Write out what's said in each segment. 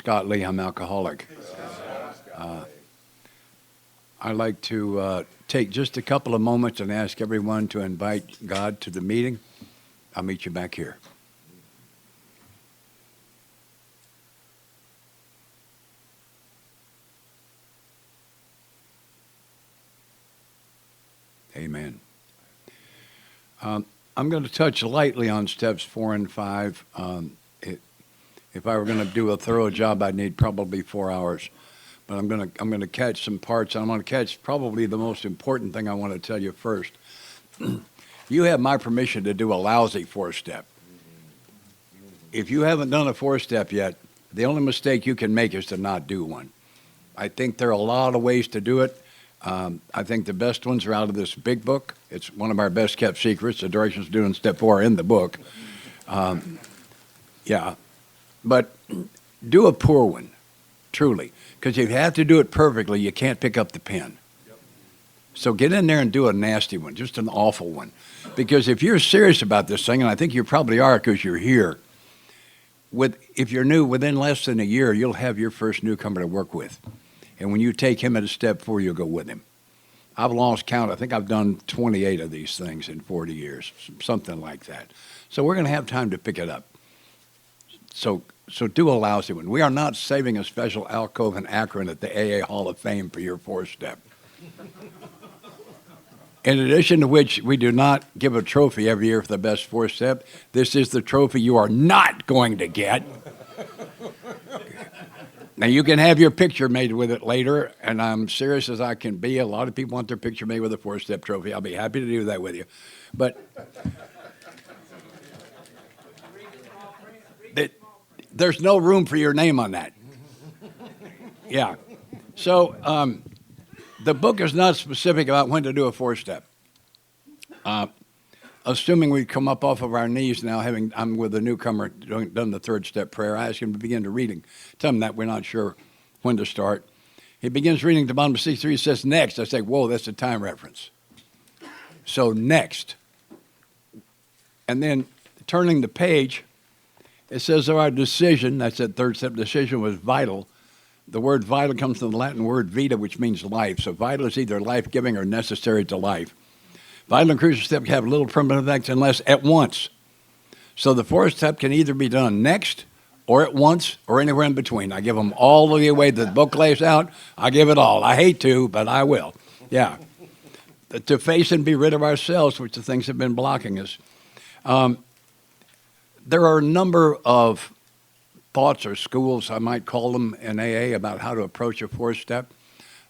Scott Lee. I'm alcoholic. I'd like to take just a couple of moments and ask everyone to invite God to the meeting. I'll meet you back here. Amen. I'm going to touch lightly on steps 4 and 5. If I were going to do a thorough job, I'd need probably 4 hours. But I'm going to catch some parts. I'm going to catch probably the most important thing I want to tell you first. You have my permission to do a lousy 4-step. If you haven't done a 4-step yet, the only mistake you can make is to not do one. I think there are a lot of ways to do it. I think the best ones are out of this big book. It's one of our best kept secrets. The directions to doing step 4 are in the book. Yeah. But do a poor one, truly. Because if you have to do it perfectly, you can't pick up the pen. So get in there and do a nasty one, just an awful one. Because if you're serious about this thing, and I think you probably are because you're here, if you're new, within less than a year, you'll have your first newcomer to work with. And when you take him at a step 4, you'll go with him. I've lost count. I think I've done 28 of these things in 40 years, something like that. So we're going to have time to pick it up. So do a lousy one. We are not saving a special alcove in Akron at the AA Hall of Fame for your 4-step. In addition to which, we do not give a trophy every year for the best 4-step. This is the trophy you are not going to get. Now, you can have your picture made with it later, and I'm serious as I can be. A lot of people want their picture made with a 4-step trophy. I'll be happy to do that with you. But there's no room for your name on that. Yeah. So the book is not specific about when to do a 4-step. Assuming we come up off of our knees now, I'm with a newcomer done the 3rd-step prayer, I ask him to begin to reading. Tell him that we're not sure when to start. He begins reading to bottom of 63. He says, next. I say, whoa, that's a time reference. So next. And then turning the page, it says our decision, that's that 3rd-step decision, was vital. The word vital comes from the Latin word vita, which means life. So vital is either life-giving or necessary to life. Vital and crucial step have little permanent effects unless at once. So the 4th step can either be done next or at once or anywhere in between. I give them all the way the book lays out. I give it all. I hate to, but I will. Yeah. To face and be rid of ourselves, which the things have been blocking us. There are a number of thoughts or schools, I might call them in AA, about how to approach a 4-step.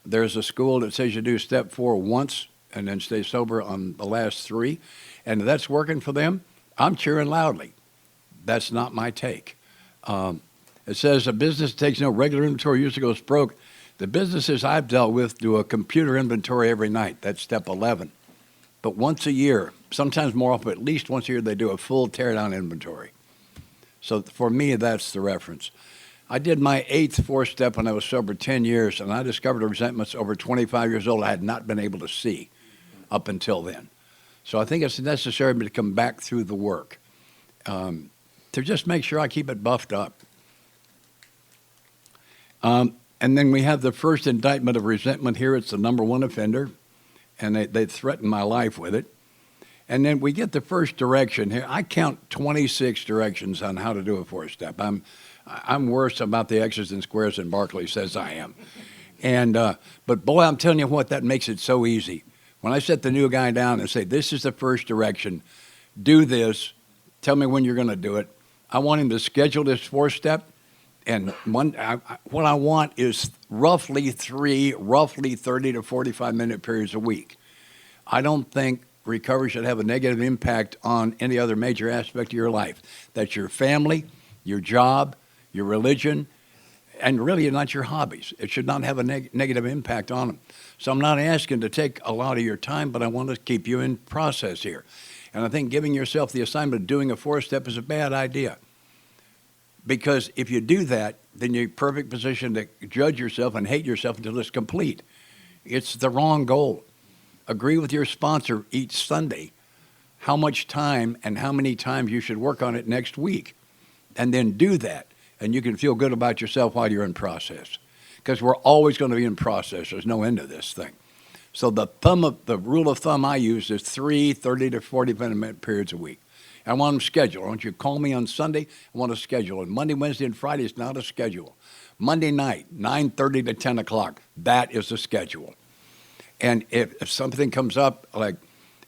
There's a school that says you do step 4 once and then stay sober on the last 3. And if that's working for them, I'm cheering loudly. That's not my take. It says a business takes no regular inventory, usually goes broke. The businesses I've dealt with do a computer inventory every night. That's step 11. But once a year, sometimes more often, at least once a year, they do a full tear-down inventory. So for me, that's the reference. I did my 8th 4-step when I was sober 10 years, and I discovered resentments over 25 years old I had not been able to see up until then. So I think it's necessary to come back through the work to just make sure I keep it buffed up. And then we have the first indictment of resentment here. It's the number 1 offender, and they threaten my life with it. And then we get the first direction here. I count 26 directions on how to do a 4-step. I'm worse about the X's and squares than Barclay says I am. And but boy, I'm telling you what, that makes it so easy. When I set the new guy down and say, this is the first direction, do this, tell me when you're going to do it. I want him to schedule this 4-step. And what I want is roughly 30 to 45-minute periods a week. I don't think recovery should have a negative impact on any other major aspect of your life. That's your family, your job, your religion, and really not your hobbies. It should not have a negative impact on them. So I'm not asking to take a lot of your time, but I want to keep you in process here. And I think giving yourself the assignment of doing a 4-step is a bad idea. Because if you do that, then you're in perfect position to judge yourself and hate yourself until it's complete. It's the wrong goal. Agree with your sponsor each Sunday how much time and how many times you should work on it next week. And then do that. and you can feel good about yourself while you're in process. Because we're always going to be in process. There's no end to this thing. So the rule of thumb I use is 30 to 40-minute periods a week. I want them scheduled. I want you to call me on Sunday. I want to schedule it. Monday, Wednesday, and Friday is not a schedule. Monday night, 9:30 to 10 o'clock, that is a schedule. And if something comes up, like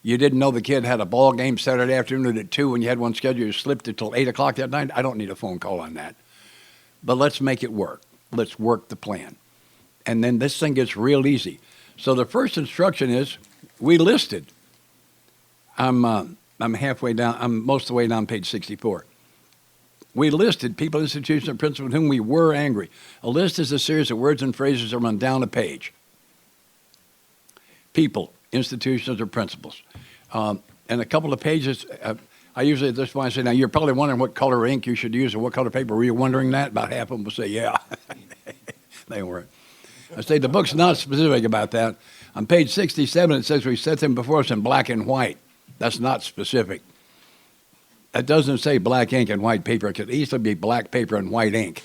you didn't know the kid had a ball game Saturday afternoon at 2 and you had one scheduled, you slipped it till 8 o'clock that night, I don't need a phone call on that. But let's make it work. Let's work the plan. And then this thing gets real easy. So the first instruction is we listed. I'm halfway down. I'm most of the way down page 64. We listed people, institutions, and principles with whom we were angry. A list is a series of words and phrases that run down a page. People, institutions, or principles. And a couple of pages, I usually at this point I say, now you're probably wondering what color ink you should use or what color paper. Were you wondering that? About half of them will say, yeah. They weren't. I say the book's not specific about that. On page 67, it says we set them before us in black and white. That's not specific. It doesn't say black ink and white paper. It could easily be black paper and white ink.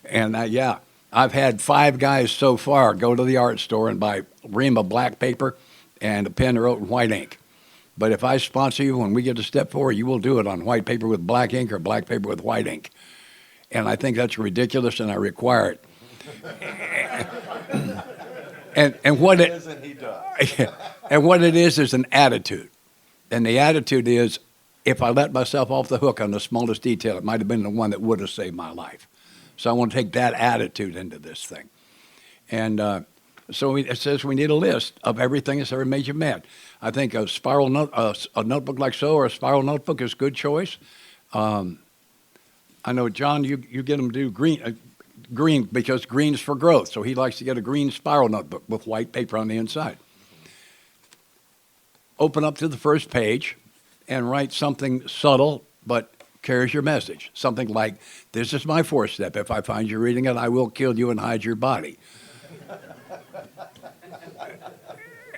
And yeah, I've had 5 guys so far go to the art store and buy a ream of black paper and a pen wrote in white ink. But if I sponsor you, when we get to step 4, you will do it on white paper with black ink or black paper with white ink. And I think that's ridiculous, and I require it. and what it and what it is an attitude. And the attitude is, if I let myself off the hook on the smallest detail, it might have been the one that would have saved my life. So I want to take that attitude into this thing. And so it says we need a list of everything that's ever made you mad. I think a spiral a notebook like so, or a spiral notebook is a good choice. I know, John, you get them to do green because green's for growth. So he likes to get a green spiral notebook with white paper on the inside. Open up to the first page and write something subtle but carries your message. Something like, this is my 4th step. If I find you reading it, I will kill you and hide your body.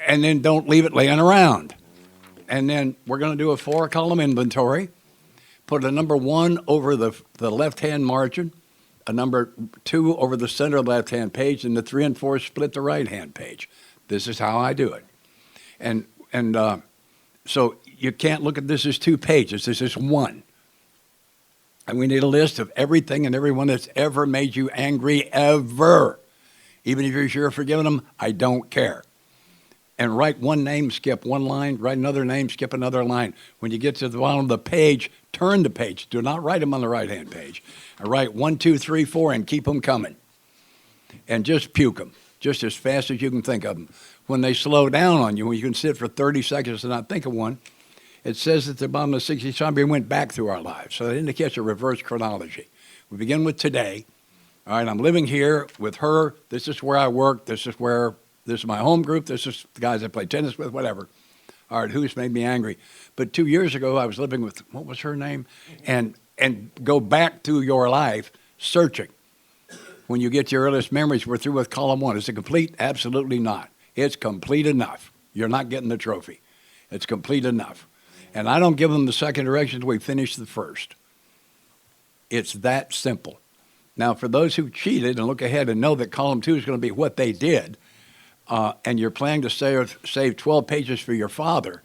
And then don't leave it laying around. And then we're going to do a 4-column inventory. Put a number 1 over the left-hand margin, a number 2 over the center of the left-hand page, and the 3 and 4 split the right-hand page. This is how I do it. And so you can't look at this as 2 pages. This is 1. And we need a list of everything and everyone that's ever made you angry, ever. Even if you're sure of forgiving them, I don't care. And write one name, skip one line. Write another name, skip another line. When you get to the bottom of the page, turn the page. Do not write them on the right-hand page. I write 1, 2, 3, 4, and keep them coming. And just puke them, just as fast as you can think of them. When they slow down on you, when you can sit for 30 seconds and not think of one, it says at the bottom of 60 we went back through our lives. So that indicates a reverse chronology. We begin with today. All right, I'm living here with her. This is where I work. This is my home group. This is the guys I play tennis with, whatever. All right, who's made me angry? But 2 years ago, I was living with, what was her name? And go back through your life searching. When you get to your earliest memories, we're through with column 1. Is it complete? Absolutely not. It's complete enough. You're not getting the trophy. It's complete enough. And I don't give them the second direction until we finish the first. It's that simple. Now, for those who cheated and look ahead and know that column 2 is going to be what they did, and you're planning to save 12 pages for your father,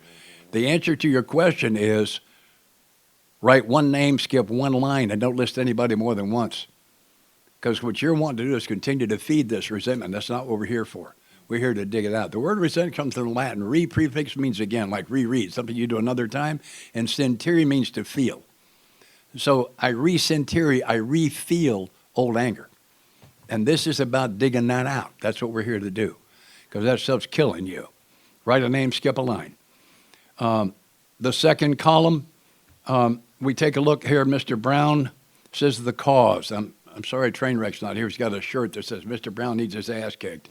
the answer to your question is write one name, skip one line, and don't list anybody more than once. Because what you're wanting to do is continue to feed this resentment. That's not what we're here for. We're here to dig it out. The word resent comes from the Latin. Re prefix means again, like reread, something you do another time. And sentire means to feel. So I re-sentire, I re-feel old anger. And this is about digging that out. That's what we're here to do. Because that stuff's killing you. Write a name, skip a line. The second column, we take a look here. Mr. Brown says the cause. I'm sorry Trainwreck's not here. He's got a shirt that says Mr. Brown needs his ass kicked.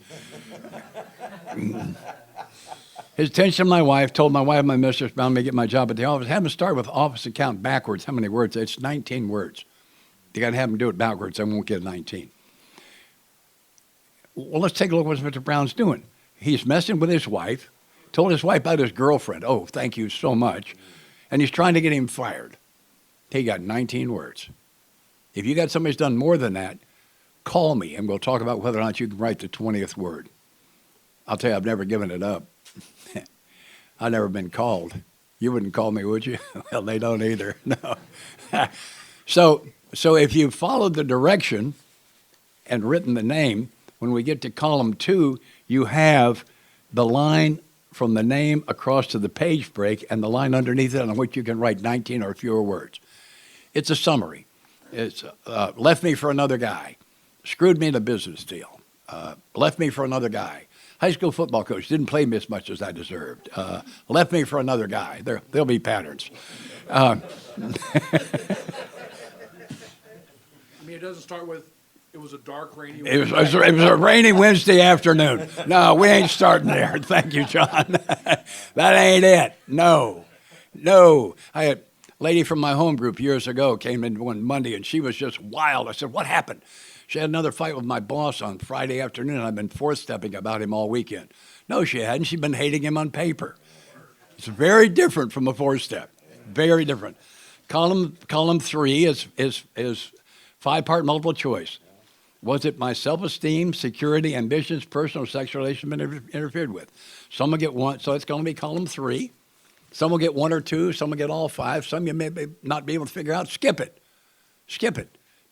His attention to my wife told my wife, my mistress, bound me to get my job at the office. Have him start with office account backwards. How many words? It's 19 words. You got to have him do it backwards. I won't get 19. Well, let's take a look at what Mr. Brown's doing. He's messing with his wife, told his wife about his girlfriend. Oh, thank you so much. And he's trying to get him fired. He got 19 words. If you got somebody who's done more than that, call me, and we'll talk about whether or not you can write the 20th word. I'll tell you, I've never given it up. I've never been called. You wouldn't call me, would you? Well, they don't either. No. So if you followed the direction and written the name, when we get to column 2, you have the line from the name across to the page break and the line underneath it on which you can write 19 or fewer words. It's a summary. It's left me for another guy, screwed me in a business deal, left me for another guy, high school football coach, didn't play me as much as I deserved, left me for another guy. There'll be patterns. I mean, it doesn't start with, it was a dark, rainy It was a rainy Wednesday afternoon. No, we ain't starting there. Thank you, John. That ain't it. No. I had a lady from my home group years ago came in one Monday, and she was just wild. I said, what happened? She had another fight with my boss on Friday afternoon, and I've been fourth-stepping about him all weekend. No, she hadn't. She'd been hating him on paper. It's very different from a four-step. Very different. Column 3 is 5-part multiple choice. Was it my self-esteem, security, ambitions, personal, sexual relations been interfered with? Some will get one, so it's going to be column 3. Some will get 1 or 2. Some will get all 5. Some you may not be able to figure out. Skip it.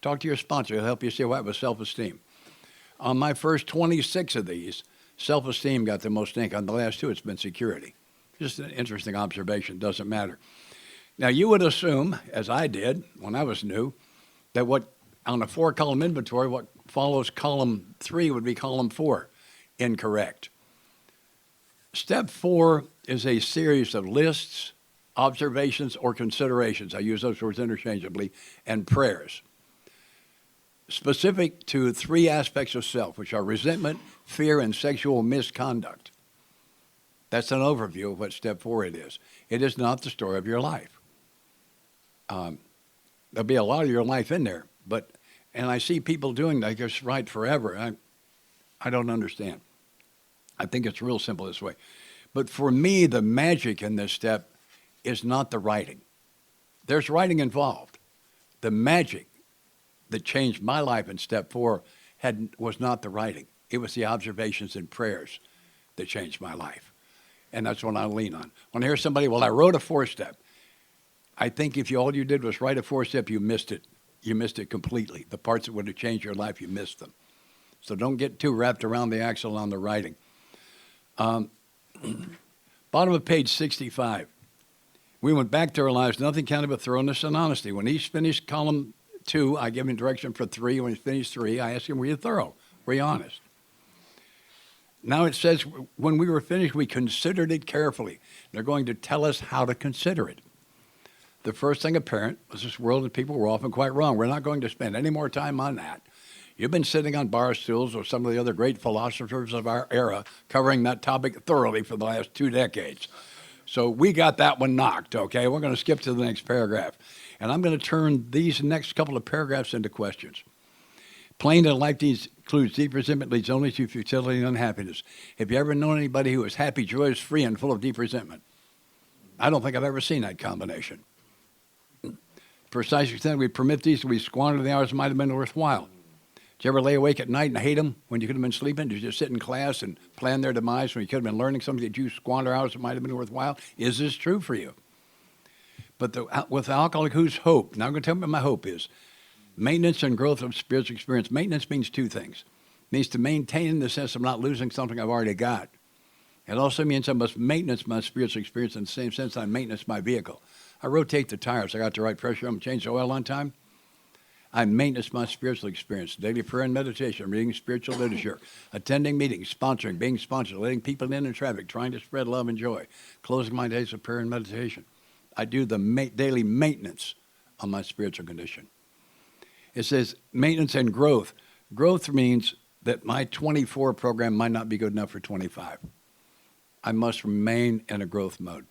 Talk to your sponsor. He'll help you see why it was self-esteem. On my first 26 of these, self-esteem got the most ink. On the last 2, it's been security. Just an interesting observation. Doesn't matter. Now, you would assume, as I did when I was new, that what on a 4-column inventory, what follows column 3 would be column 4. Incorrect. Step 4 is a series of lists, observations, or considerations. I use those words interchangeably, and prayers. Specific to 3 aspects of self, which are resentment, fear, and sexual misconduct. That's an overview of what step 4 it is. It is not the story of your life. There'll be a lot of your life in there, and I see people doing that just right forever. I don't understand. I think it's real simple this way. But for me, the magic in this step is not the writing. There's writing involved. The magic that changed my life in step 4 was not the writing. It was the observations and prayers that changed my life. And that's what I lean on. When I hear somebody, well, I wrote a 4-step. I think if all you did was write a 4-step, you missed it. You missed it completely. The parts that would have changed your life, you missed them. So don't get too wrapped around the axle on the writing. Bottom of page 65. We went back to our lives, nothing counted but thoroughness and honesty. When he finished column 2, I gave him direction for 3. When he finished 3, I asked him, were you thorough? Were you honest? Now it says, when we were finished, we considered it carefully. They're going to tell us how to consider it. The first thing apparent was this world and people were often quite wrong. We're not going to spend any more time on that. You've been sitting on bar stools with some of the other great philosophers of our era covering that topic thoroughly for the last 2 decades. So we got that one knocked, okay? We're going to skip to the next paragraph. And I'm going to turn these next couple of paragraphs into questions. Plain and life includes deep resentment leads only to futility and unhappiness. Have you ever known anybody who is happy, joyous, free, and full of deep resentment? I don't think I've ever seen that combination. Precise extent we permit these, we squander the hours that might have been worthwhile. Did you ever lay awake at night and hate them when you could have been sleeping? Did you just sit in class and plan their demise when you could have been learning something? Did you squander hours that might have been worthwhile? Is this true for you? But with the alcoholic, whose hope? Now I'm going to tell you what my hope is. Maintenance and growth of spiritual experience. Maintenance means 2 things. It means to maintain in the sense of not losing something I've already got. It also means I must maintenance my spiritual experience in the same sense I maintenance my vehicle. I rotate the tires. I got the right pressure. I'm change the oil on time. I maintenance my spiritual experience. Daily prayer and meditation, reading spiritual literature, attending meetings, sponsoring, being sponsored, letting people in traffic, trying to spread love and joy, closing my days with prayer and meditation. I do the daily maintenance on my spiritual condition. It says maintenance and growth. Growth means that my 24 program might not be good enough for 25. I must remain in a growth mode.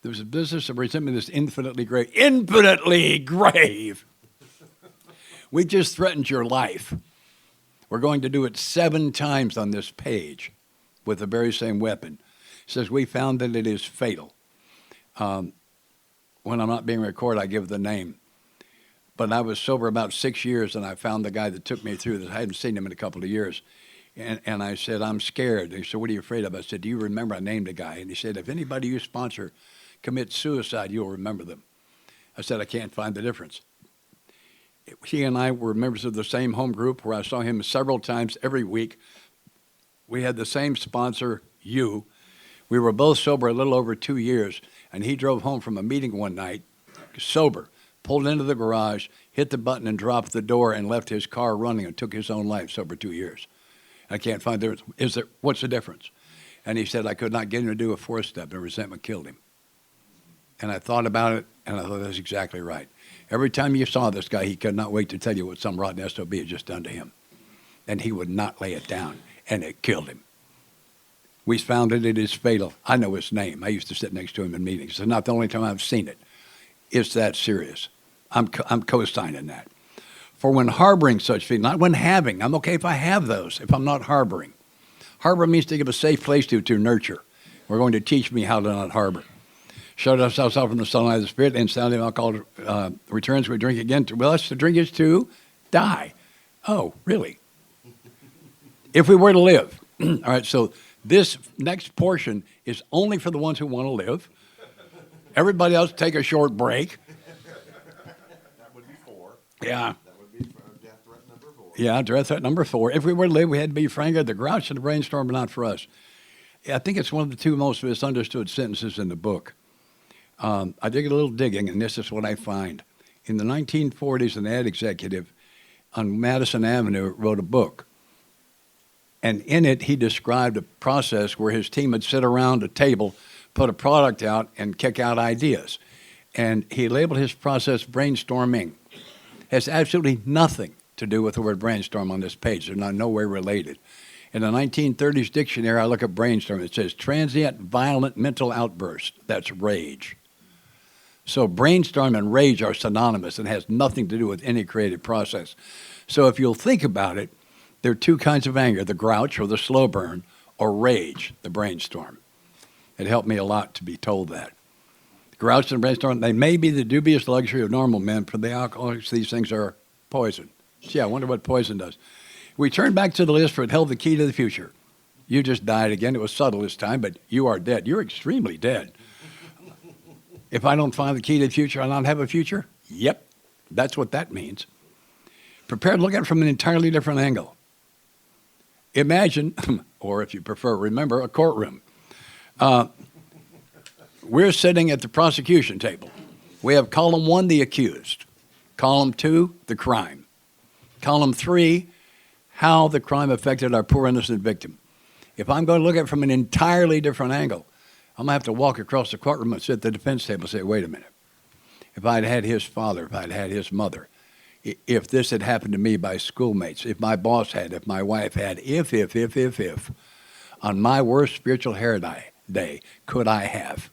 There's a business of resentment that's infinitely grave. Infinitely grave! We just threatened your life. We're going to do it 7 times on this page with the very same weapon. It says we found that it is fatal. When I'm not being recorded, I give the name. But I was sober about 6 years, and I found the guy that took me through this. I hadn't seen him in a couple of years. And I said, I'm scared. He said, what are you afraid of? I said, do you remember? I named a guy. And he said, if anybody you sponsor commits suicide, you'll remember them. I said, I can't find the difference. He and I were members of the same home group where I saw him several times every week. We had the same sponsor, you. We were both sober a little over 2 years, and he drove home from a meeting one night, sober, pulled into the garage, hit the button and dropped the door and left his car running and took his own life, sober 2 years. I can't find there. What's the difference? And he said, I could not get him to do a fourth step, and resentment killed him. And I thought about it, and I thought, that's exactly right. Every time you saw this guy, he could not wait to tell you what some rotten SOB had just done to him. And he would not lay it down, and it killed him. We found it is fatal. I know his name. I used to sit next to him in meetings. It's not the only time I've seen it. It's that serious. I'm co-signing that. For when harboring such feelings, not when having. I'm okay if I have those, if I'm not harboring. Harbor means to give a safe place to nurture. We're going to teach me how to not harbor. Shut ourselves out from the sunlight of the Spirit, and sounding alcohol returns, we drink again. Well, us to drink is to die. Oh, really? If we were to live. All right, so this next portion is only for the ones who want to live. Everybody else take a short break. That would be 4. Yeah. That would be death threat number 4. Yeah, death threat number 4. If we were to live, we had to be franker. The grouch and the brainstorm are not for us. I think it's one of the 2 most misunderstood sentences in the book. I did a little digging, and this is what I find. In the 1940s, an ad executive on Madison Avenue wrote a book. And in it, he described a process where his team would sit around a table, put a product out, and kick out ideas. And he labeled his process brainstorming. Has absolutely nothing to do with the word brainstorm on this page. They're not nowhere related. In the 1930s dictionary, I look at brainstorm. It says transient, violent mental outburst. That's rage. So brainstorm and rage are synonymous and has nothing to do with any creative process. So if you'll think about it, there are 2 kinds of anger, the grouch or the slow burn, or rage, the brainstorm. It helped me a lot to be told that. The grouch and brainstorm, they may be the dubious luxury of normal men, for the alcoholics, these things are poison. Gee, I wonder what poison does. We turn back to the list, for it held the key to the future. You just died again. It was subtle this time, but you are dead. You're extremely dead. If I don't find the key to the future, I'll not have a future? Yep, that's what that means. Prepare to look at it from an entirely different angle. Imagine, or if you prefer, remember, a courtroom. We're sitting at the prosecution table. We have column 1, the accused. Column 2, the crime. Column 3, how the crime affected our poor innocent victim. If I'm going to look at it from an entirely different angle, I'm going to have to walk across the courtroom and sit at the defense table and say, wait a minute. If I'd had his father, if I'd had his mother, if this had happened to me by schoolmates, if my boss had, if my wife had, if, on my worst spiritual hair day, could I have?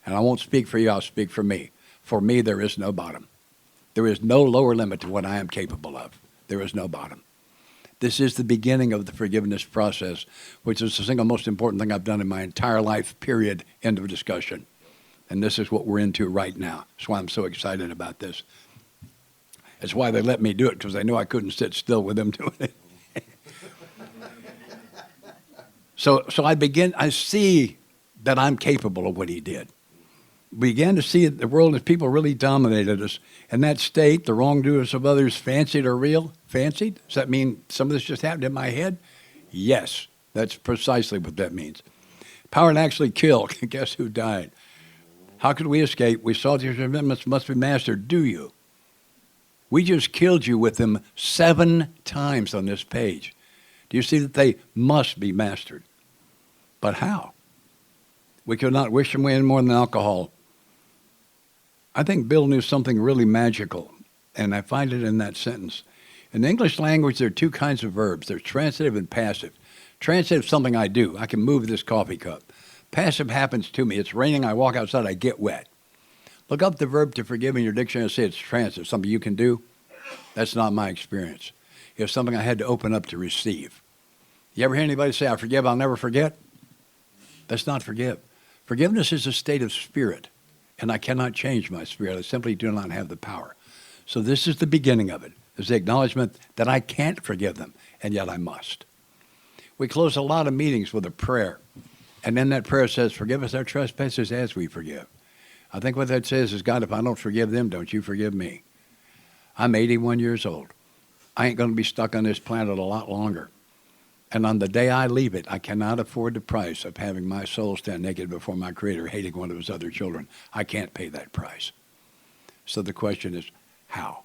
And I won't speak for you, I'll speak for me. For me, there is no bottom. There is no lower limit to what I am capable of. There is no bottom. This is the beginning of the forgiveness process, which is the single most important thing I've done in my entire life, period, end of discussion. And this is what we're into right now. That's why I'm so excited about this. That's why they let me do it, because they knew I couldn't sit still with them doing it. So I see that I'm capable of what he did. Began to see the world as people really dominated us. And that state, the wrongdoers of others, fancied or real? Fancied? Does that mean some of this just happened in my head? Yes, that's precisely what that means. Power to actually kill. Guess who died? How could we escape? We saw that your commitments must be mastered. Do you? We just killed you with them 7 times on this page. Do you see that they must be mastered? But how? We could not wish them away any more than alcohol. I think Bill knew something really magical, and I find it in that sentence. In the English language, there are 2 kinds of verbs. There's transitive and passive. Transitive is something I do. I can move this coffee cup. Passive happens to me. It's raining. I walk outside. I get wet. Look up the verb to forgive in your dictionary and say it's transitive, something you can do. That's not my experience. It's something I had to open up to receive. You ever hear anybody say, I forgive, I'll never forget? That's not forgive. Forgiveness is a state of spirit, and I cannot change my spirit. I simply do not have the power. So this is the beginning of it. Is the acknowledgement that I can't forgive them, and yet I must. We close a lot of meetings with a prayer. And then that prayer says, forgive us our trespasses as we forgive. I think what that says is, God, if I don't forgive them, don't you forgive me. I'm 81 years old. I ain't going to be stuck on this planet a lot longer. And on the day I leave it, I cannot afford the price of having my soul stand naked before my Creator, hating one of his other children. I can't pay that price. So the question is, how?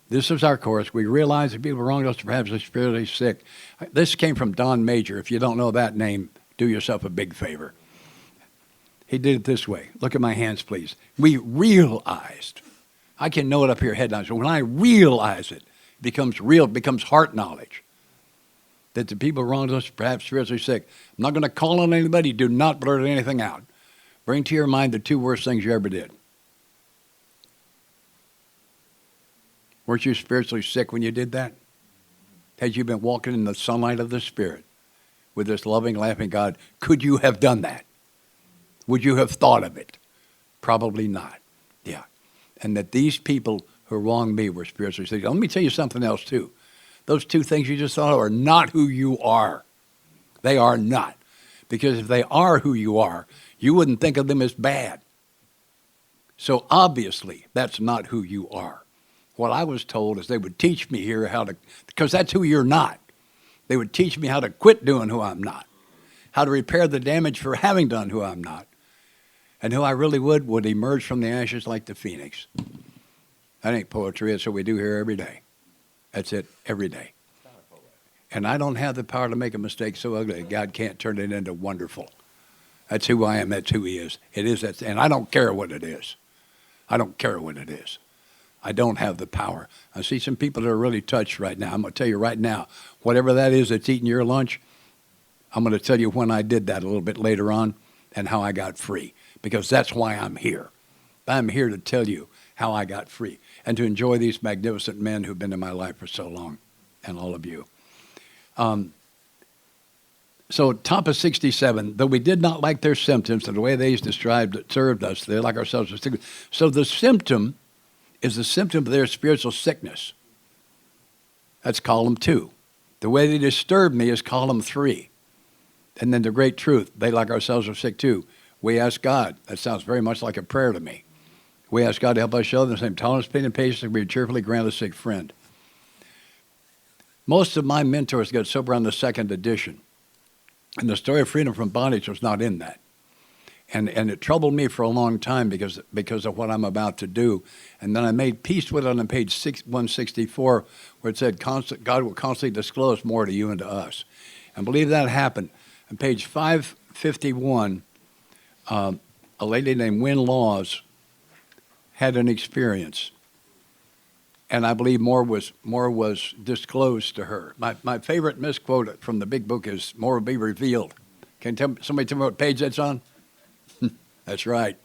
This is our course. We realize that people wronged us, perhaps they're spiritually sick. This came from Don Major. If you don't know that name, do yourself a big favor. He did it this way. Look at my hands, please. We realized. I can know it up here head down. So when I realize it, it becomes real, it becomes heart knowledge. That the people wronged us, perhaps spiritually sick. I'm not going to call on anybody. Do not blurt anything out. Bring to your mind the two worst things you ever did. Weren't you spiritually sick when you did that? Had you been walking in the sunlight of the Spirit with this loving, laughing God, could you have done that? Would you have thought of it? Probably not. Yeah. And that these people who wronged me were spiritually sick. Let me tell you something else, too. Those two things you just thought of are not who you are. They are not. Because if they are who you are, you wouldn't think of them as bad. So obviously, that's not who you are. What I was told is they would teach me here how to, because that's who you're not. They would teach me how to quit doing who I'm not, how to repair the damage for having done who I'm not, and who I really would emerge from the ashes like the phoenix. That ain't poetry. That's what we do here every day. That's it, every day. And I don't have the power to make a mistake so ugly that God can't turn it into wonderful. That's who I am. That's who he is. It is that, and I don't care what it is. I don't care what it is. I don't have the power. I see some people that are really touched right now. I'm going to tell you right now, whatever that is that's eating your lunch, I'm going to tell you when I did that a little bit later on and how I got free, because that's why I'm here. I'm here to tell you how I got free and to enjoy these magnificent men who've been in my life for so long, and all of you. So top of 67, though we did not like their symptoms and the way they served us, they like ourselves. So the symptom is the symptom of their spiritual sickness. That's column 2. The way they disturbed me is column 3. And then the great truth, they like ourselves are sick too. We ask God. That sounds very much like a prayer to me. We ask God to help us show them the same tolerance, pain, and patience and we cheerfully grant a sick friend. Most of my mentors got sober on the 2nd edition. And the story of freedom from bondage was not in that. And it troubled me for a long time because of what I'm about to do. And then I made peace with it on page 164, where it said, God will constantly disclose more to you and to us. And believe that happened. On page 551, a lady named Wynne Laws had an experience. And I believe more was disclosed to her. My favorite misquote from the big book is, more will be revealed. Can somebody tell me what page that's on? That's right.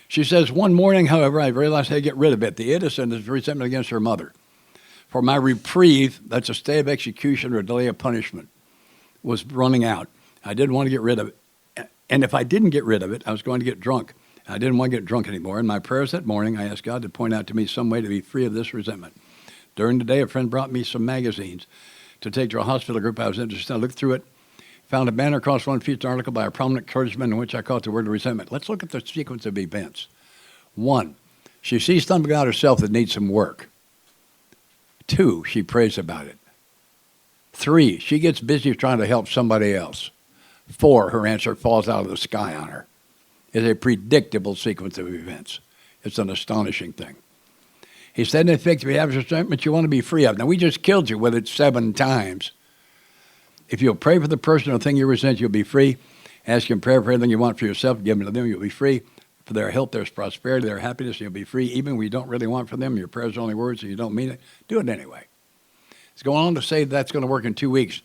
She says, one morning, however, I realized I had to get rid of it. The innocent is resentment against her mother. For my reprieve, that's a stay of execution or a delay of punishment, was running out. I didn't want to get rid of it. And if I didn't get rid of it, I was going to get drunk. I didn't want to get drunk anymore. In my prayers that morning, I asked God to point out to me some way to be free of this resentment. During the day, a friend brought me some magazines to take to a hospital group I was interested in. I looked through it, found a banner across one featured article by a prominent clergyman in which I caught the word resentment. Let's look at the sequence of events. 1, she sees something about herself that needs some work. 2, she prays about it. 3, she gets busy trying to help somebody else. 4, her answer falls out of the sky on her. It's a predictable sequence of events. It's an astonishing thing. He said, in effect, if you have resentment you want to be free of. Now, we just killed you with it 7 times. If you'll pray for the person or thing you resent, you'll be free. Ask him prayer for anything you want for yourself, give them to them, you'll be free. For their help, their prosperity, their happiness, you'll be free. Even when you don't really want for them, your prayers are only words and you don't mean it, do it anyway. It's going on to say that's going to work in 2 weeks.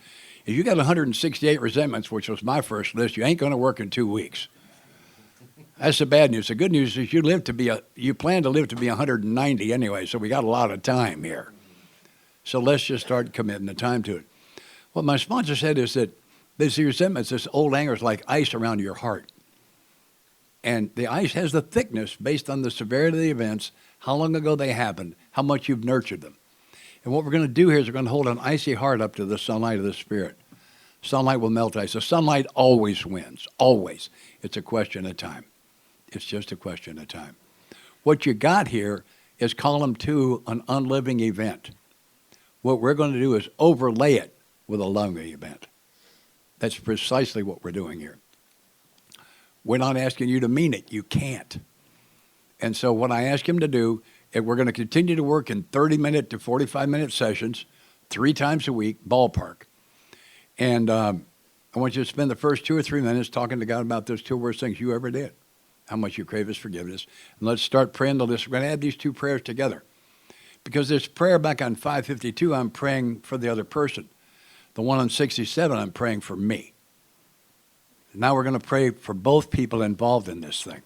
If you got 168 resentments, which was my first list, you ain't going to work in 2 weeks. That's the bad news. The good news is you plan to live to be 190 anyway, so we got a lot of time here. So let's just start committing the time to it. What my sponsor said is that these resentments, this old anger is like ice around your heart. And the ice has the thickness based on the severity of the events, how long ago they happened, how much you've nurtured them. And what we're going to do here is we're going to hold an icy heart up to the sunlight of the Spirit. Sunlight will melt ice. The sunlight always wins, always. It's a question of time. It's just a question of time. What you got here is column 2, an unliving event. What we're going to do is overlay it with a living event. That's precisely what we're doing here. We're not asking you to mean it. You can't. And so what I ask him to do is we're going to continue to work in 30-minute to 45-minute sessions 3 times a week, ballpark. And I want you to spend the first 2 or 3 minutes talking to God about those 2 worst things you ever did, how much you crave his forgiveness. And let's start praying the list. We're going to add these 2 prayers together. Because this prayer back on 552, I'm praying for the other person. The one on 67, I'm praying for me. Now we're going to pray for both people involved in this thing.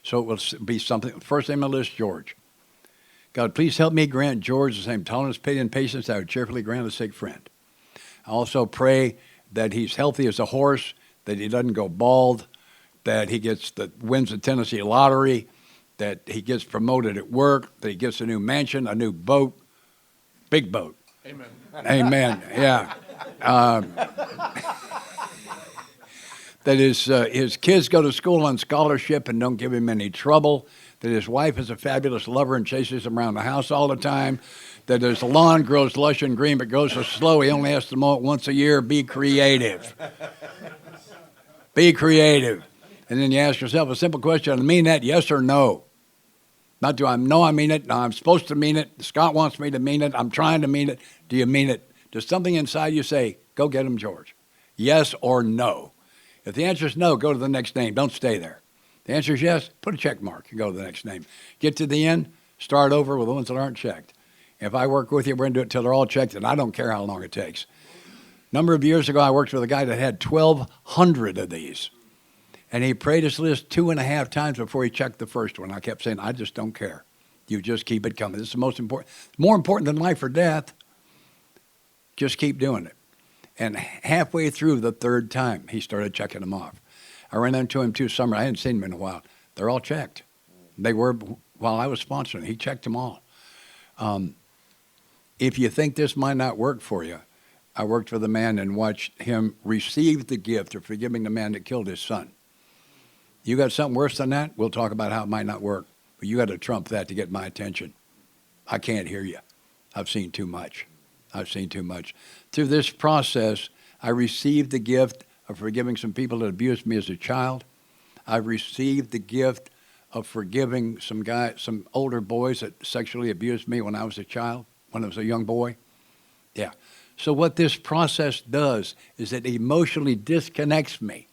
So it will be something. First name on the list, George. God, please help me grant George the same tolerance, pity, and patience I would cheerfully grant a sick friend. I also pray that he's healthy as a horse, that he doesn't go bald, that he wins the Tennessee lottery, that he gets promoted at work, that he gets a new mansion, a new boat, big boat. Amen. Amen. Yeah. That his kids go to school on scholarship and don't give him any trouble, that his wife is a fabulous lover and chases him around the house all the time, that his lawn grows lush and green but grows so slow he only has to mow it once a year. Be creative. Be creative. And then you ask yourself a simple question, I mean that, yes or no? Not do I know I mean it, no, I'm supposed to mean it, Scott wants me to mean it, I'm trying to mean it. Do you mean it? Does something inside you say, go get him, George? Yes or no? If the answer is no, go to the next name. Don't stay there. The answer is yes, put a check mark and go to the next name. Get to the end, start over with the ones that aren't checked. If I work with you, we're going to do it till they're all checked, and I don't care how long it takes. A number of years ago, I worked with a guy that had 1,200 of these. And he prayed his list 2.5 times before he checked the first one. I kept saying, I just don't care. You just keep it coming. This is the most important. More important than life or death. Just keep doing it. And halfway through the 3rd time, he started checking them off. I ran into him 2 summers. I hadn't seen him in a while. They're all checked. They were while I was sponsoring. He checked them all. If you think this might not work for you, I worked with a man and watched him receive the gift of forgiving the man that killed his son. You got something worse than that? We'll talk about how it might not work. But you got to trump that to get my attention. I can't hear you. I've seen too much. I've seen too much. Through this process, I received the gift of forgiving some people that abused me as a child. I've received the gift of forgiving some older boys that sexually abused me when I was a child, when I was a young boy. Yeah. So what this process does is it emotionally disconnects me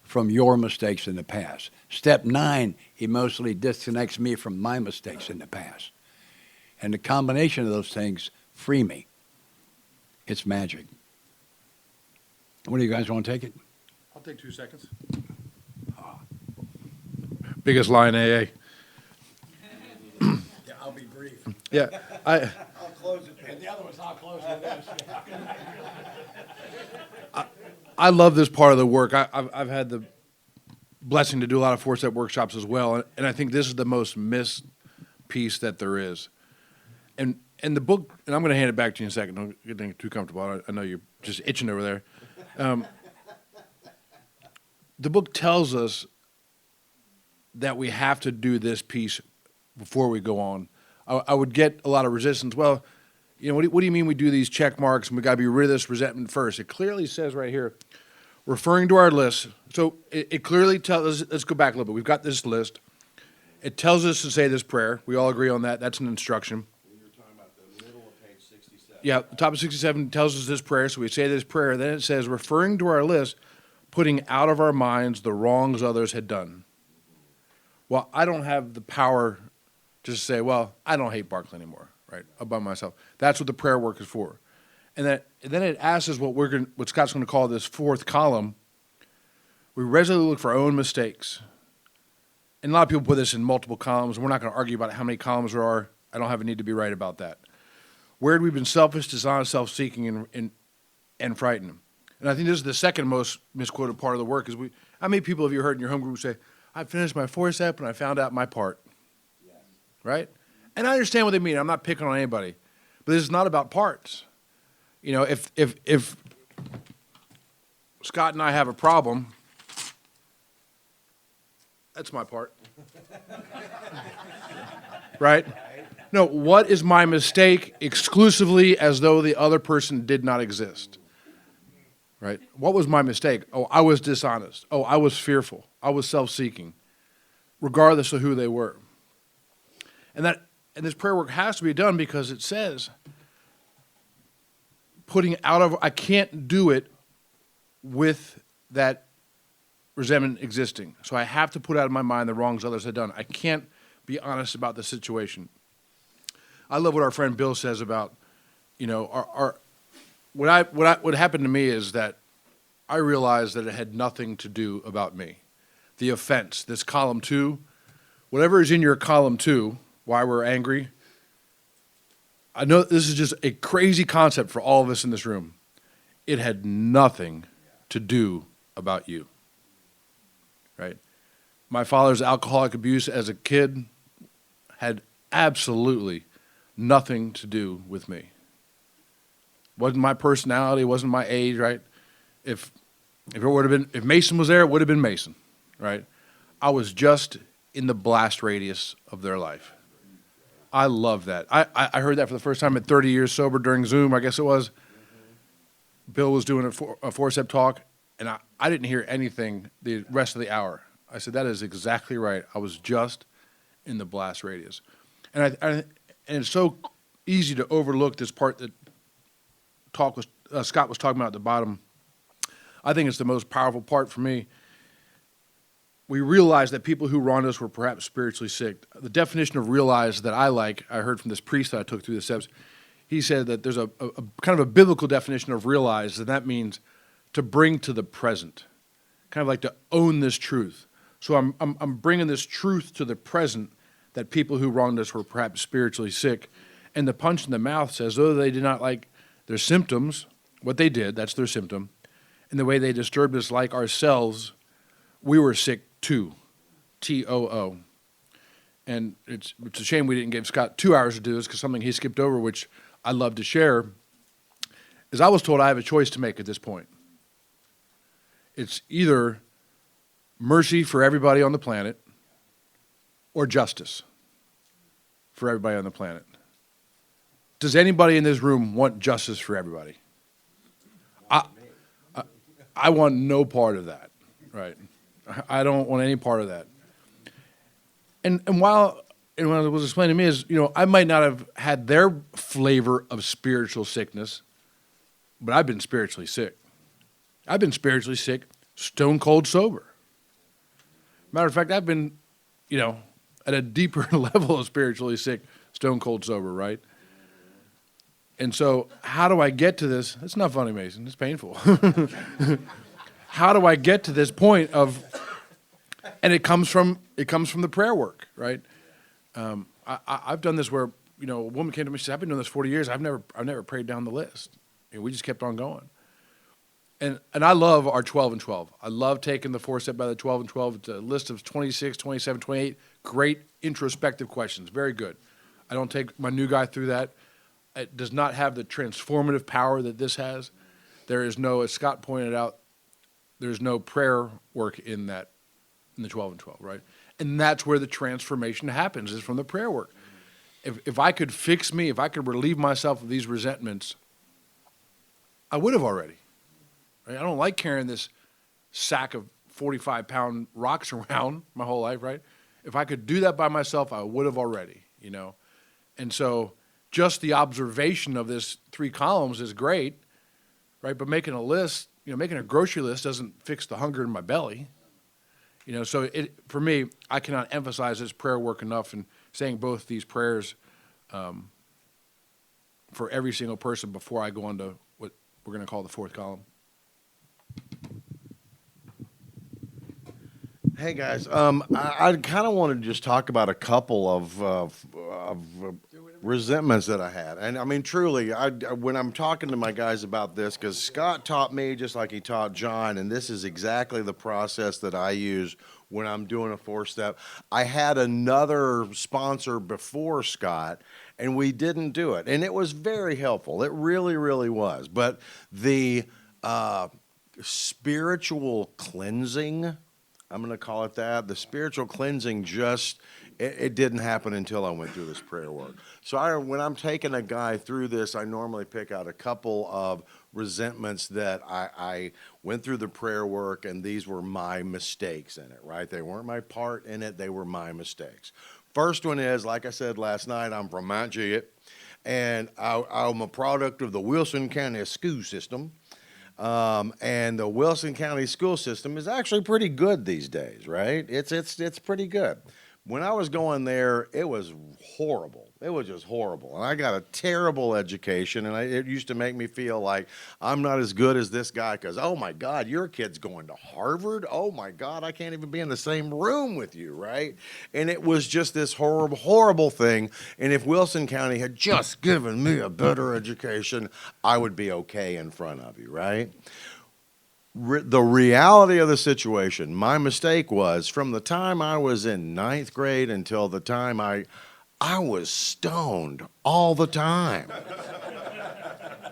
from your mistakes in the past. Step 9 emotionally disconnects me from my mistakes in the past. And the combination of those things free me. It's magic. What do you guys want to take it? I'll take 2 seconds. Biggest lie in AA. Yeah, I'll be brief. Yeah, I'll close it. And the other one's I'll close it. I love this part of the work. I've had the blessing to do a lot of 4-step workshops as well, and I think this is the most missed piece that there is. And the book, and I'm going to hand it back to you in a second. Don't get too comfortable. I know you're just itching over there. The book tells us that we have to do this piece before we go on. I would get a lot of resistance. Well, you know, what do you mean we do these check marks and we got to be rid of this resentment first? It clearly says right here, referring to our list. So it clearly tells us, let's go back a little bit. We've got this list. It tells us to say this prayer. We all agree on that. That's an instruction. You're talking about the middle of page 67. Yeah, the top of 67 tells us this prayer. So we say this prayer. Then it says, referring to our list, putting out of our minds the wrongs others had done. Well, I don't have the power to say, well, I don't hate Barclay anymore, right, about myself. That's what the prayer work is for. And then it asks us what Scott's going to call this 4th column. We resolutely look for our own mistakes. And a lot of people put this in multiple columns, and we're not going to argue about how many columns there are. I don't have a need to be right about that. Where have we been selfish, dishonest, self-seeking, and frightened? And I think this is the second most misquoted part of the work. How many people have you heard in your home group say, I finished my forcep and I found out my part. Right? And I understand what they mean. I'm not picking on anybody. But this is not about parts. You know, if Scott and I have a problem, that's my part. Right? No, what is my mistake exclusively as though the other person did not exist? Right? What was my mistake? Oh, I was dishonest. Oh, I was fearful. I was self-seeking, regardless of who they were. And this prayer work has to be done because it says, I can't do it with that resentment existing. So I have to put out of my mind the wrongs others had done. I can't be honest about the situation. I love what our friend Bill says about, you know, what happened to me is that I realized that it had nothing to do about me. The offense, this column 2, whatever is in your column 2, why we're angry. I know this is just a crazy concept for all of us in this room. It had nothing to do about you, right? My father's alcoholic abuse as a kid had absolutely nothing to do with me. Wasn't my personality, wasn't my age, right? If Mason was there, it would have been Mason, right? I was just in the blast radius of their life. I love that. I heard that for the first time at 30 years sober during Zoom, I guess it was. Bill was doing a forcep talk, and I didn't hear anything the rest of the hour. I said, that is exactly right. I was just in the blast radius. And it's so easy to overlook this part that Scott was talking about at the bottom. I think it's the most powerful part for me. We realized that people who wronged us were perhaps spiritually sick. The definition of realize that I heard from this priest that I took through the steps. He said that there's a kind of a biblical definition of realize, and that means to bring to the present, kind of like to own this truth. So I'm bringing this truth to the present that people who wronged us were perhaps spiritually sick. And the punch in the mouth says, though they did not like their symptoms, what they did, that's their symptom, and the way they disturbed us like ourselves, we were sick too, T-O-O. And it's a shame we didn't give Scott 2 hours to do this because something he skipped over, which I'd love to share, is I was told I have a choice to make at this point. It's either mercy for everybody on the planet or justice for everybody on the planet. Does anybody in this room want justice for everybody? I want no part of that, right? I don't want any part of that. And what it was explained to me is, you know, I might not have had their flavor of spiritual sickness, but I've been spiritually sick. I've been spiritually sick, stone cold sober. Matter of fact, I've been, you know, at a deeper level of spiritually sick, stone cold sober, right? And so how do I get to this? It's not funny, Mason. It's painful. How do I get to this point of, and it comes from the prayer work, right? I've done this where, you know, a woman came to me and said, I've been doing this 40 years. I've never prayed down the list. And we just kept on going. And I love our 12 and 12. I love taking the 4-step by the 12 and 12. It's a list of 26, 27, 28. Great introspective questions. Very good. I don't take my new guy through that. It does not have the transformative power that this has. There is no, as Scott pointed out, there's no prayer work in that, in the 12 and 12, right? And that's where the transformation happens, is from the prayer work. If I could fix me, if I could relieve myself of these resentments, I would have already. Right? I don't like carrying this sack of 45-pound rocks around my whole life, right? If I could do that by myself, I would have already, you know? And so just the observation of this 3 columns is great, right? But making a list, you know, making a grocery list doesn't fix the hunger in my belly. You know, so for me, I cannot emphasize this prayer work enough in saying both these prayers for every single person before I go on to what we're going to call the 4th column. Hey guys, I kind of want to just talk about a couple of resentments that I had. And I mean, truly, when I'm talking to my guys about this, because Scott taught me just like he taught John, and this is exactly the process that I use when I'm doing a 4-step. I had another sponsor before Scott, and we didn't do it. And it was very helpful. It really, really was. But the spiritual cleansing, I'm going to call it that, the spiritual cleansing just, it didn't happen until I went through this prayer work. So when I'm taking a guy through this, I normally pick out a couple of resentments that I went through the prayer work, and these were my mistakes in it, right? They weren't my part in it, they were my mistakes. First one is, like I said last night, I'm from Mount Juliet, and I'm a product of the Wilson County school system. And the Wilson County school system is actually pretty good these days, right? It's pretty good. When I was going there, it was horrible. It was just horrible. And I got a terrible education, and it used to make me feel like I'm not as good as this guy because, oh, my God, your kid's going to Harvard? Oh, my God, I can't even be in the same room with you, right? And it was just this horrible, horrible thing. And if Wilson County had just given me a better education, I would be okay in front of you, right? The reality of the situation, my mistake was from the time I was in 9th grade until the time I was stoned all the time.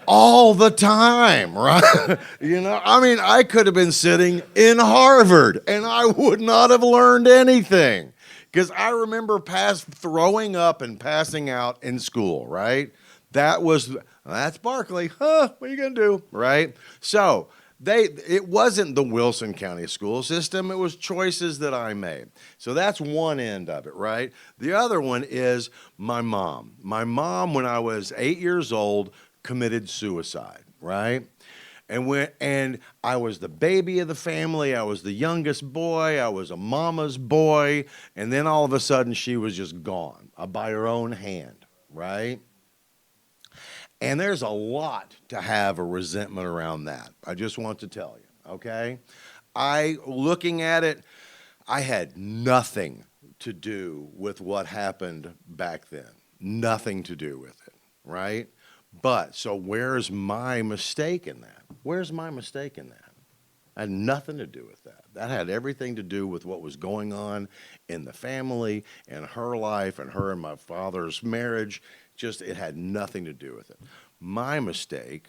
All the time, right? You know, I mean, I could have been sitting in Harvard and I would not have learned anything. Because I remember throwing up and passing out in school, right? That's Barclay. Huh, what are you going to do, right? So, it wasn't the Wilson County school system. It was choices that I made. So that's one end of it, right? The other one is my mom. My mom, when I was 8 years old, committed suicide, right? And I was the baby of the family. I was the youngest boy. I was a mama's boy. And then all of a sudden, she was just gone by her own hand, right? And there's a lot to have a resentment around that. I just want to tell you, okay? Looking at it, I had nothing to do with what happened back then. Nothing to do with it, right? But, so where's my mistake in that? Where's my mistake in that? I had nothing to do with that. That had everything to do with what was going on in the family, in her life, and her and my father's marriage. Just, it had nothing to do with it. My mistake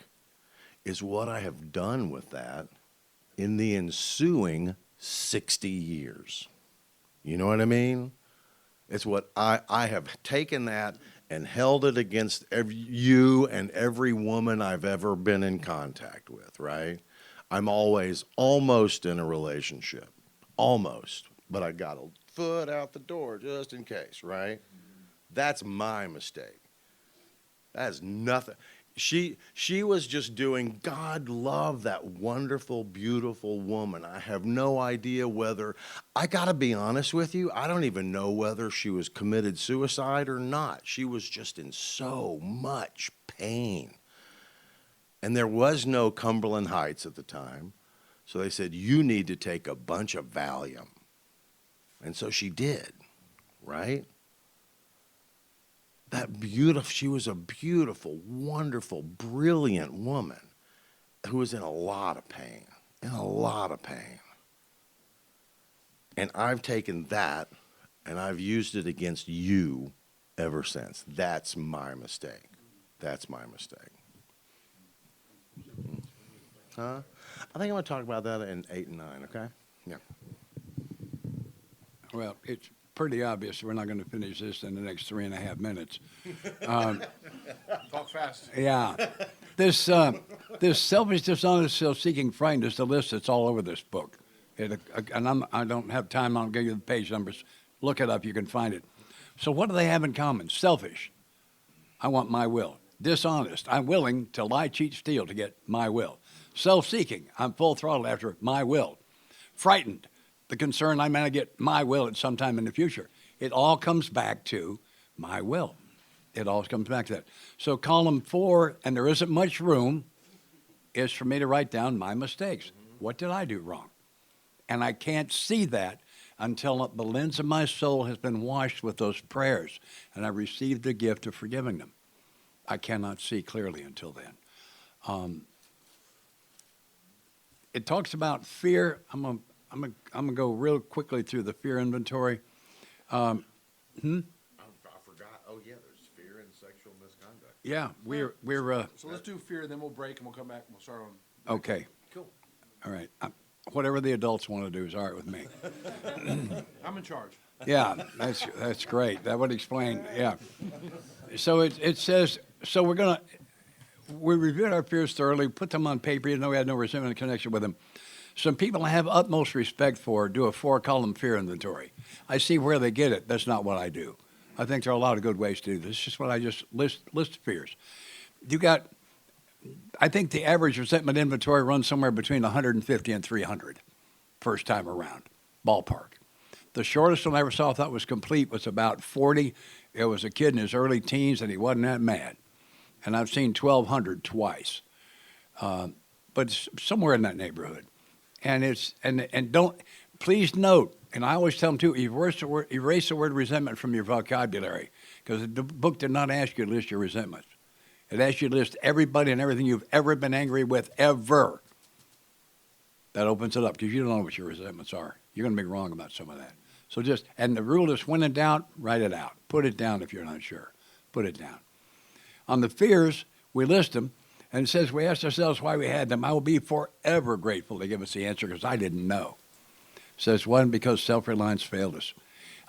is what I have done with that in the ensuing 60 years. You know what I mean? It's what I have taken that and held it against you and every woman I've ever been in contact with, right? I'm always almost in a relationship. Almost. But I got a foot out the door just in case, right? That's my mistake. That is nothing. She was just doing, God love that wonderful, beautiful woman. I have no idea whether, I got to be honest with you, I don't even know whether she was committed suicide or not. She was just in so much pain. And there was no Cumberland Heights at the time. So they said, you need to take a bunch of Valium. And so she did, right? She was a beautiful, wonderful, brilliant woman who was in a lot of pain, And I've taken that and I've used it against you ever since. That's my mistake. That's my mistake. Huh? I think I'm going to talk about that in 8 and 9, okay? Yeah. Well, it's pretty obvious we're not going to finish this in the next 3.5 minutes. Talk fast. Yeah. This selfish, dishonest, self-seeking friend is the list that's all over this book. I don't have time. I'll give you the page numbers. Look it up. You can find it. So what do they have in common? Selfish. I want my will. Dishonest. I'm willing to lie, cheat, steal to get my will. Self-seeking. I'm full throttle after my will. Frightened. The concern I may get my will at some time in the future. It all comes back to my will. It all comes back to that. So column 4, and there isn't much room, is for me to write down my mistakes. What did I do wrong? And I can't see that until the lens of my soul has been washed with those prayers and I received the gift of forgiving them. I cannot see clearly until then. It talks about fear. I'm gonna go real quickly through the fear inventory. I forgot. Oh yeah, there's fear and sexual misconduct. Yeah, we're So let's do fear, then we'll break and we'll come back and we'll start on. okay. Cool. All right. Whatever the adults want to do is all right with me. I'm in charge. Yeah, that's great. That would explain. Yeah. So it says so we reviewed our fears thoroughly, put them on paper. You know, we had no resentment in connection with them. Some people I have utmost respect for do a 4-column fear inventory. I see where they get it. That's not what I do. I think there are a lot of good ways to do this. It's just what I just list fears. I think the average resentment inventory runs somewhere between 150 and 300 first time around, ballpark. The shortest one I ever saw I thought was complete was about 40. It was a kid in his early teens, and he wasn't that mad. And I've seen 1,200 twice, but it's somewhere in that neighborhood. And don't please note. And I always tell them too: erase the word resentment from your vocabulary, because the book did not ask you to list your resentments. It asks you to list everybody and everything you've ever been angry with ever. That opens it up because you don't know what your resentments are. You're going to be wrong about some of that. So and the rule is when in doubt, write it out. Put it down if you're not sure. Put it down. On the fears, we list them, and it says we asked ourselves why we had them. I will be forever grateful to give us the answer because I didn't know. It says one, because self-reliance failed us.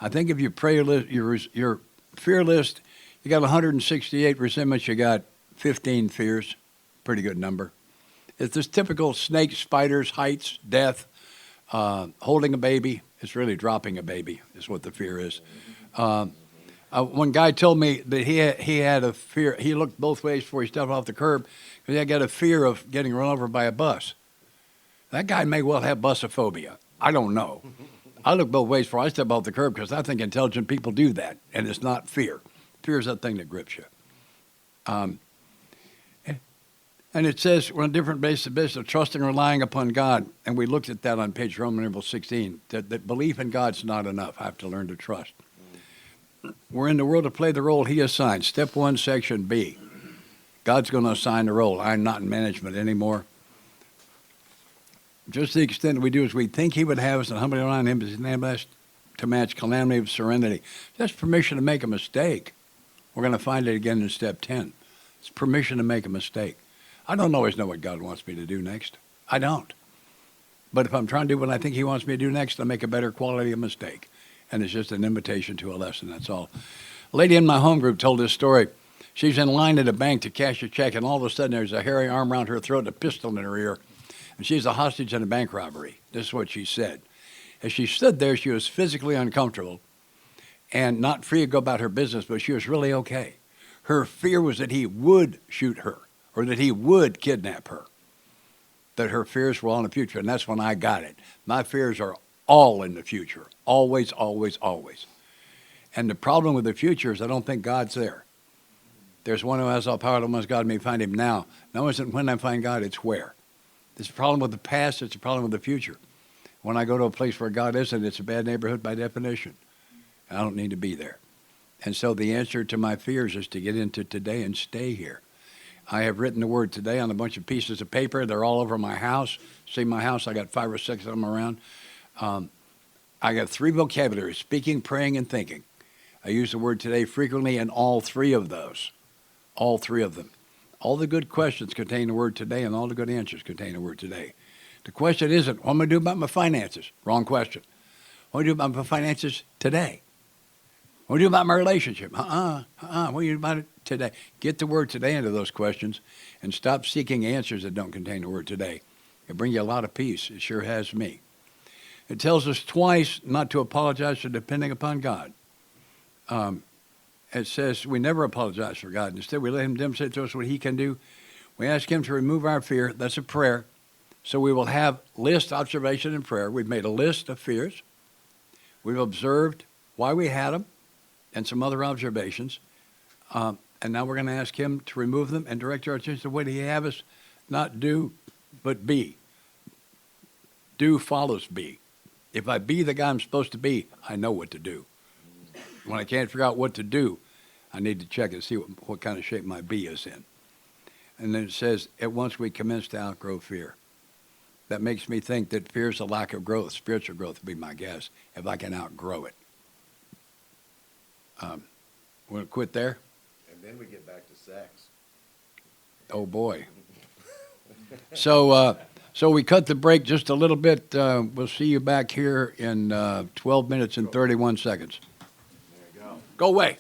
I think if you pray your fear list, you got 168 resentments, you got 15 fears. Pretty good number. It's this typical snakes, spiders, heights, death, holding a baby. It's really dropping a baby is what the fear is. One guy told me that he had a fear. He looked both ways before he stepped off the curb because he had got a fear of getting run over by a bus. That guy may well have busophobia. I don't know. I look both ways before I step off the curb because I think intelligent people do that, and it's not fear. Fear is that thing that grips you. And it says we're on a different basis of trusting and relying upon God. And we looked at that on page Roman 16, that belief in God's not enough. I have to learn to trust. We're in the world to play the role he assigned. Step 1, section B. God's going to assign the role. I'm not in management anymore. Just the extent we do as we think he would have us and humbly around him is enable us to match calamity with serenity. That's permission to make a mistake. We're going to find it again in step 10. It's permission to make a mistake. I don't always know what God wants me to do next. I don't. But if I'm trying to do what I think he wants me to do next, I'll make a better quality of mistake. And it's just an invitation to a lesson, that's all. A lady in my home group told this story. She's in line at a bank to cash a check, and all of a sudden there's a hairy arm around her throat and a pistol in her ear. And she's a hostage in a bank robbery. This is what she said. As she stood there, she was physically uncomfortable and not free to go about her business, but she was really okay. Her fear was that he would shoot her or that he would kidnap her, that her fears were all in the future. And that's when I got it. My fears are all in the future, always, always, always. And the problem with the future is I don't think God's there. There's one who has all power, the one God may find him now. No, it isn't when I find God, it's where. It's a problem with the past, it's a problem with the future. When I go to a place where God isn't, it's a bad neighborhood by definition. I don't need to be there. And so the answer to my fears is to get into today and stay here. I have written the word today on a bunch of pieces of paper. They're all over my house. See my house, I got 5 or 6 of them around. I got 3 vocabularies, speaking, praying, and thinking. I use the word today frequently in all 3 of those. All 3 of them. All the good questions contain the word today, and all the good answers contain the word today. The question isn't, what am I going to do about my finances? Wrong question. What do I do about my finances today? What do I do about my relationship? What do you do about it today? Get the word today into those questions and stop seeking answers that don't contain the word today. It'll bring you a lot of peace. It sure has me. It tells us twice not to apologize for depending upon God. It says we never apologize for God. Instead, we let him demonstrate to us what he can do. We ask him to remove our fear. That's a prayer. So we will have list, observation, and prayer. We've made a list of fears. We've observed why we had them and some other observations. And now we're going to ask him to remove them and direct our attention to what he have us not do, but be. Do follows be. If I be the guy I'm supposed to be, I know what to do. When I can't figure out what to do, I need to check and see what kind of shape my be is in. And then it says, at once we commence to outgrow fear. That makes me think that fear is a lack of growth. Spiritual growth would be my guess, if I can outgrow it. We're going to quit there? And then we get back to sex. Oh, boy. So we cut the break just a little bit. We'll see you back here in 12 minutes and 31 seconds. There you go. Go away.